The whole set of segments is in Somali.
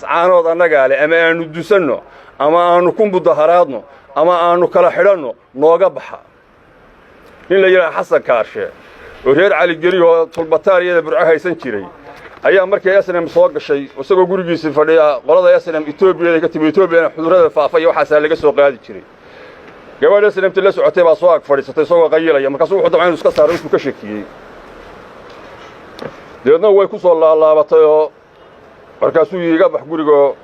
caanood annaga ale ama aanu dusanno ama aanu ku mudaharaadno ama aanu kala xidhanno nooga baxa in la yiraahdo Xasan Kaarshe oo reer Cali Gari oo tulbataariyada burco haysan jiray ayaa markay SNM soo gashay isagoo gurigiisa fadhiya qolada SNM Itoobiya ka timid Itoobiya xudurada faafay waxa laga soo qaadi jiray gabadha SNM la socotay baa soo ag fadhiisatay isagoo qayilaya markaas wuxuu dabcan iska saaray intuu ka shakiyay deedna way ku soo laalaabatay oo markaasuu iiga bax guriga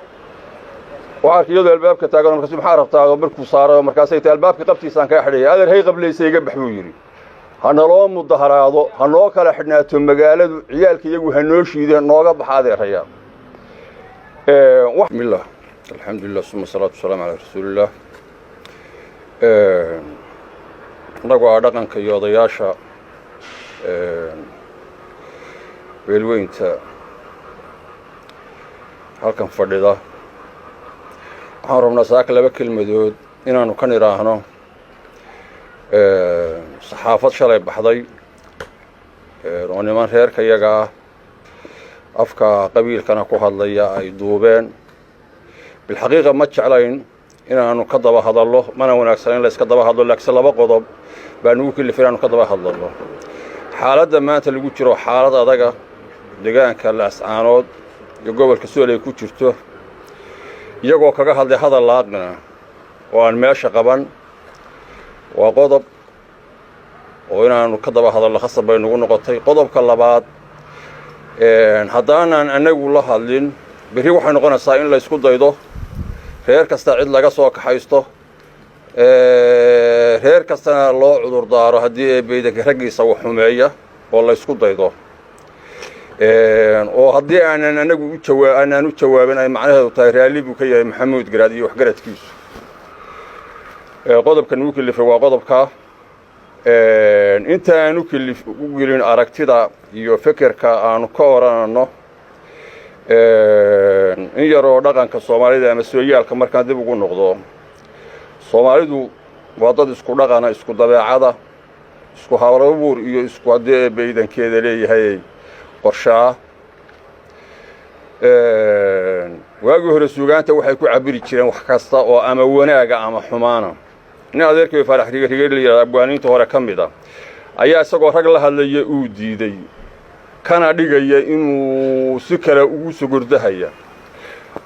waxa iyadoo albaabka taagan markaasuu maxaa rabtaa markuu saaro markaasay tahay albaabka qabtiisaan ka xidhay adeer hay qableysay iga bax buu yiri hanaloo mudaharaado hanoo kala xidhnaato magaaladu ciyaalka iyagu hanoo shiideen nooga baxaadeeraya bismillah alxamdulillah summa salaatu wasalaamu ala rasuulillah nagu dhaqanka iyo odayaasha beelweynta halkan fadhida waxaan rabnaa saaka laba kelmadood inaanu kan iraahno saxaafad shalay baxday oo niman reerka iyaga afka qabiilkana ku hadlaya ay duubeen bilxaqiiqa ma jeclayn inaanu ka daba hadallo mana wanaagsan in la iska daba hadlo laakiin laba qodob baan ugu kalifay inaanu ka daba hadalno xaaladda maanta lagu jiro xaalad adaga deegaanka Laascaanood iyo gobolka Sooley ku jirto iyagoo kaga hadlay hadal laaqna oo aan meesha qaban waa qodob oo inaanu ka daba hadalno khasab bay nagu noqotay qodobka labaad haddaanan anagu la hadlin bari waxay noqonaysaa in la isku daydo reer kasta cid laga soo kaxaysto reer kastana loo cudur daaro haddii ay beedanka raggiisa wax xumeeya oo la isku daydo oo haddii aanan anagu u jawaabin ay macnaheedu tahay raali buu ka yahay Maxamuud Garaad iyo wax garadkiisu qodobkan uu kalifay waa qodobka inta aanu u gelin aragtida iyo fikirka aanu ka oranno in yaroo dhaqanka Soomaalida ama sooyaalka markaan dib ugu noqdo Soomaalidu waa dad isku dhaqana isku dabeecada isku hawlabuur iyo isku hadee beedankeeda leeyahay qorshaa waagi hore suugaanta waxay ku cabiri jireen wax kasta oo ama wanaaga ama xumaana in adeerkay Faarax Rigeer abwaaniinta hore kamida ayaa isagoo rag la hadlaya uu diiday kana dhigaya inuu si kale ugu sugurdahaya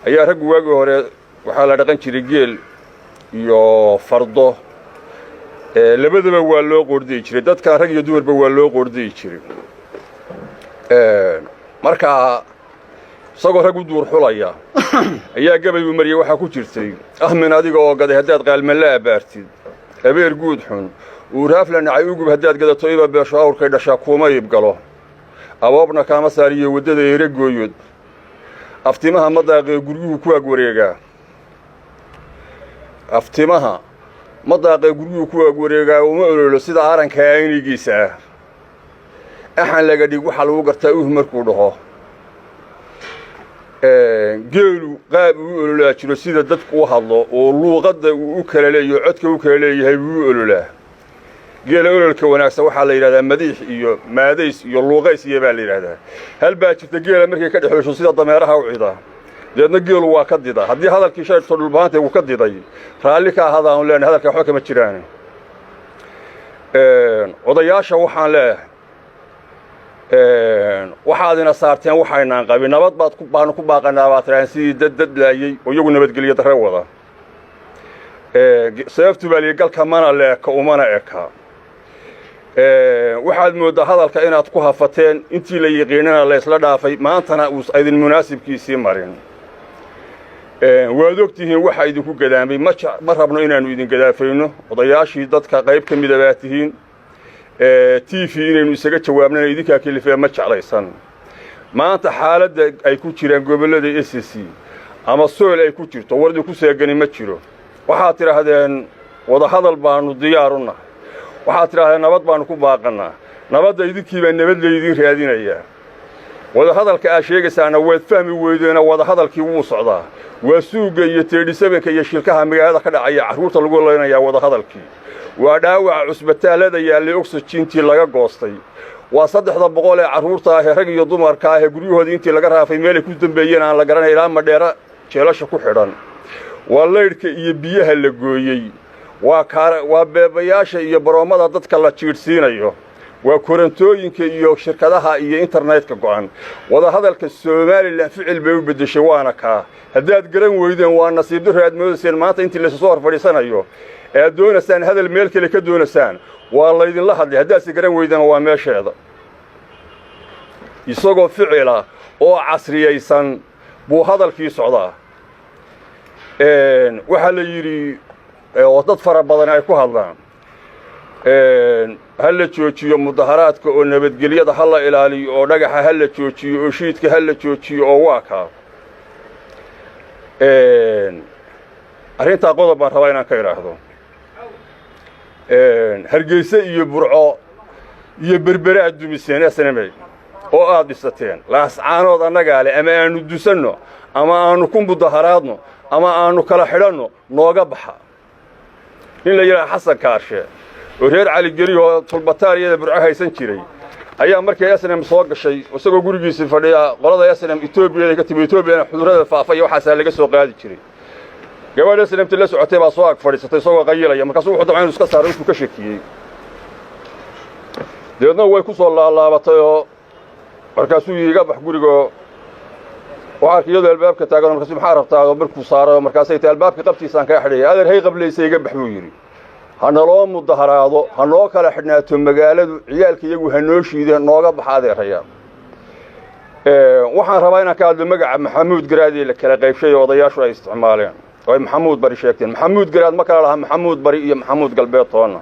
ayaa rag waagi hore waxa la dhaqan jiray geel iyo fardo labadaba waa loo qorday jiray dadka rag iyo dumarba waa loo qorday jiray marka isagoo rag u duur xulaya ayaa gabay u mariyay waxa ku jirtay ahmin adiga oo gaday hadaad qaalman la abaartid abeer guud xun uu raaflan ay ugu hadaad gadato iba beesho awrkay dhasha kuma iib galo awoobna kama saariyo wadada yare gooyod aftimaha madaaqay guriyuhu ku ag wareega aftimaha madaaqay guriyuhu ku ag wareega uma ololo sida aranka aynigiisa axan laga dhig waxa lagu gartaa uu markuu dhaho geelu qaab uu ololaa jiro sida dadku u hadlo oo luuqada uu kala leeyahay codka uu kala leeyahay uu ololaa geela ololka wanaagsan waxa la yiraahdaa madiix iyo maadays iyo luuqays iyo baa la yiraahdaa hal baa jirta geela markay ka dhaxeysho sida dameeraha u cida deedna geelu waa ka dida haddii hadalkii shay dhulbaantay uu ka diday raali ka ahadaan leen hadalka waxa kama jiraan odayaasha waxaan leeyahay waxaadina saarteen waxaynaan qabin nabad baad ku baaqanaa baatraan si dad laayay oo iyagu nabadgeliyo darre wada sababtu baa galka mana leeka umana eka waxaad moodaa hadalka inaad ku hafateen intii la yaqiinana la isla dhaafay maantana uu idin munaasibkiisii marin waad ogtihiin waxa idinku gadaamay ma rabno inaanu idin gadaafayno odayaashii dadka qayb ka mid ah tihiin TV inaynu isaga jawaabnana idinka kalifay ma jeclaysan maanta xaaladda ay ku jiraan gobolada SSC ama Sool ay ku jirto wardi ku seegani ma jiro waxaad tiraahdeen wada hadal baanu diyaar u nahay waxaad tiraahdeen nabad baanu ku baaqanaa nabadda idinkiiba nabad leedin raadinaya wada hadalka aad sheegaysaana waad fahmi weydeen wada hadalkii wuu socdaa waa suuga iyo 37ka iyo shilkaha magaalada ka dhacaya caruurta lagu leenayaa wada hadalkii waa dhaawac cusbitaalada yaallay oxygentii laga goostay وصدق بقول عرورته رجل يضمر كاه جريه هذه أنت لقرها في مالك كنتم بيجين عن لقرنا إلى مديرة شلاش كحران والله يبيها اللي جوي وبياش يبرمض ضدك الله تشيرسين أيوه وكورنتوين كيو شركتها إيه إنترنت كقعان وهذا هذا السومالي اللي فعل بيوبد شوانك هداد قرن ويدن وأنا نصيب هاد مودسين مات أنت اللي صور فريسان أيوه دون سان هذا الملك اللي كدون سان والله يدين الله هذا هداد قرن ويدن وماشي هذا يسوق فعله أو عصري يسان بو هذا الكيس عضاه وحلا يري وتطفر بدنا يكون هذا هل تشوفي مظاهرات كأنه بتقلي هذا هلا إلالي أو نجح هل تشوفي وشيت كهل تشوفي أو واقع أرين تقول بارتوينا كيره هذا هرجيسة يبرع يبربرع الدمسين سنمي أو قادستين لا سعانو ذا نجعل أما أنو دسنو أما أنو كم مظاهراتنا أما أنو كلا حلنا نوقبها إلا يلا حسن كارشة وهير على الجري طلبتار يد برعها يسنكري أيام مركز ياسنم سواق الشيء وسقوا جورجي سفرية قرض ياسنم إثيوبيا كتب إثيوبيا حضور الفافية وحسن لقى سوق هذا الشيء جوال ياسنم تلص عتبة سواق فريسة سواق قيلة يوم كسوق طبعا نسكسر رئيس كشكي لأنه هو يكسر الله بطيء مركزه يجاب حجورجو وعارك يد الباب كتاجر مركز محارب تاجر بركو صار مركزية الباب كقبتي سان كحري هذا هي قبل يسيجب حويري هنلو مظاهرات هنلو كلا حنا تمجالد عيالك يجوا هنوشيده نوقف بحاضر ريال waxaan rabaa inaan ka hadlo magaca maxamuud garaadi la kala qaybshay odayaashu ay isticmaaleen oo maxamuud bari sheegteen maxamuud garaad ma kala laha maxamuud bari iyo maxamuud galbeed toona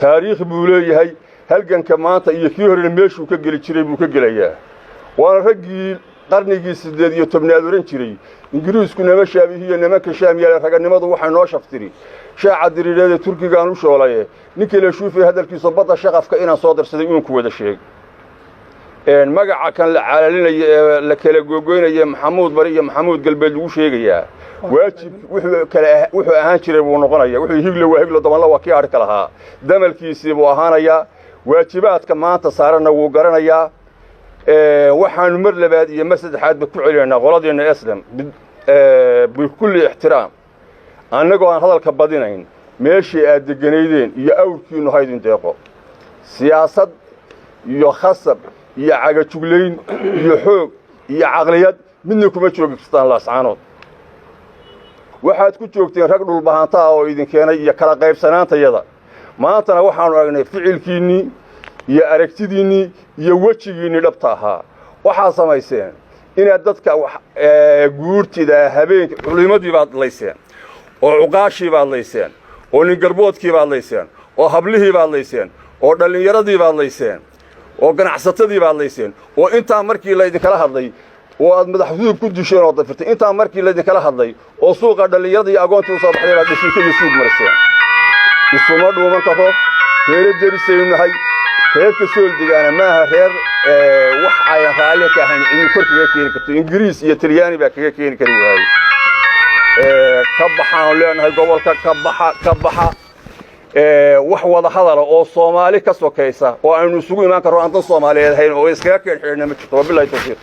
taariikh buu leeyahay halganka maanta iyo kii hore meeshuu ka gali jiray buu ka galayaa waana ragii qarnigii 18 oran jiray ingiriisku nama shaabihiyo nimanka shaamiyaal raganimadu waxa noo shaftiri shaaca diriirada turkiga aan u shoolay ninkii la shuufay hadalkiisa badda shaqafka inaan soo darsaday inuu ku wada sheeg magaca kan la caalalinayo la kala googoynaya maxamuud bari iyo maxamuud galbeed lagu sheegayaa waajib wuxuu ahaan jiray buu noqonayaa wuxuu higlo dabanla waa kii arka lahaa damalkiisii buu ahaanayaa waajibaadka maanta saarana wuu garanayaa waxaan mar labaad iyo mar saddexaad ku celinaa qoladeena islam بكل احترام annagoo aan hadalka badinayn meeshii aad deganeydeen iyo awrkiinu haydin deeqo siyaasad iyo khasab iyo cagajugleyn iyo xoog iyo caqliyad midna kuma joogtaan laascaanood waxaad ku joogteen rag dhul baahanta oo idin keenay iyo kala qaybsanaantayada maantana waxaanu aragnay ficilkiini iyo aragtidiini iyo wajigiini dhabta ahaa waxa samayseen inaad dadka guurtida habeenkii culimadii baad leyseen oo uqaashi baad leyseen oo nin garboodkii baad leyseen oo hablihii baad leyseen oo dhalinyaradii baad leyseen oo ganacsatadii baad leyseen oo inta markii la idin kala hadlay oo aad madaxduub ku disheen oo dafirtay inta markii la idin kala hadlay oo suuqa dhalinyaradii agoontii soo baxday baad dhishikada suuq marseen isuma dhuuman karo reer derisaynahay reerka sooldigaana maaha reer wax ay raali ka ahayn in korkiga keen karto ingiriis iyo talyaani baa kaga keen kari waayay ka baxaan leenahay gobolka ka baxa wax wada hadal oo Soomaali ka sokaysa oo aanu isugu imaan karo aan tan Soomaaliyeed ahayn oo iskaga keen xirnaa ma jirto billahi tawfiiq